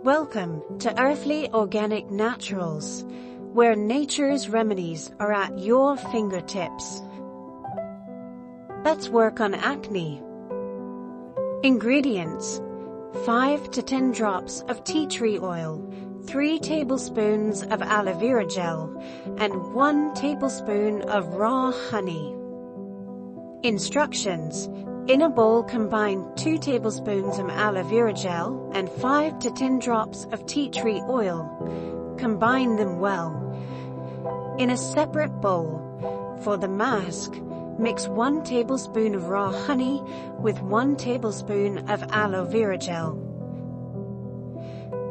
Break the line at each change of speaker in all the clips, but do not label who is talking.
Welcome to Earthly Organic Naturals, where nature's remedies are at your fingertips. Let's work on acne. Ingredients: 5 to 10 drops of tea tree oil, 3 tablespoons of aloe vera gel, and 1 tablespoon of raw honey. Instructions: in a bowl, combine 2 tablespoons of aloe vera gel and 5 to 10 drops of tea tree oil. Combine them well. In a separate bowl, for the mask, mix 1 tablespoon of raw honey with 1 tablespoon of aloe vera gel.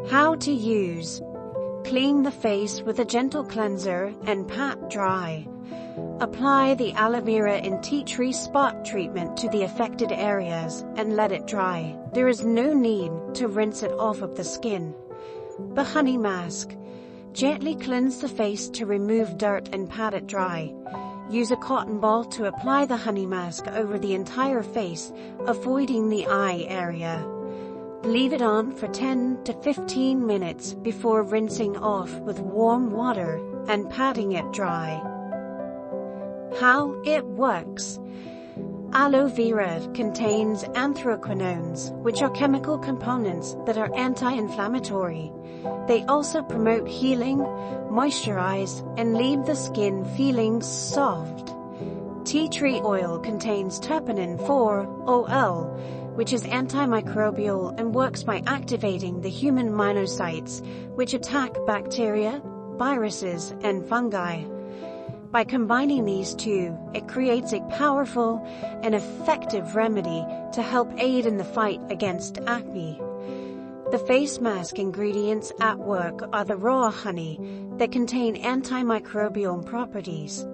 How to use: clean the face with a gentle cleanser and pat dry. Apply the aloe vera and tea tree spot treatment to the affected areas and let it dry. There is no need to rinse it off of the skin. The honey mask: gently cleanse the face to remove dirt and pat it dry. Use a cotton ball to apply the honey mask over the entire face, avoiding the eye area. Leave it on for 10 to 15 minutes before rinsing off with warm water and patting it dry. How it works: aloe vera contains anthraquinones, which are chemical components that are anti-inflammatory. They also promote healing, moisturize, and leave the skin feeling soft. Tea tree oil contains terpenin 4-OL, which is antimicrobial and works by activating the human monocytes, which attack bacteria, viruses, and fungi. By combining these two, it creates a powerful and effective remedy to help aid in the fight against acne. The face mask ingredients at work are the raw honey that contain antimicrobial properties.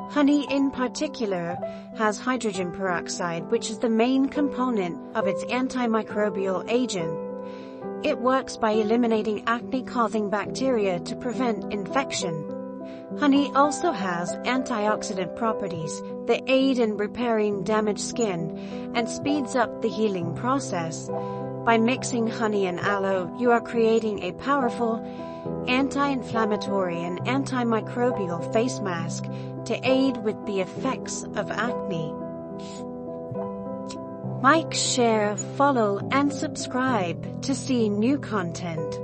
Honey in particular has hydrogen peroxide, which is the main component of its antimicrobial agent. It works by eliminating acne-causing bacteria to prevent infection. Honey also has antioxidant properties that aid in repairing damaged skin and speeds up the healing process. By mixing honey and aloe, you are creating a powerful anti-inflammatory and antimicrobial face mask to aid with the effects of acne. Like, share, follow, and subscribe to see new content.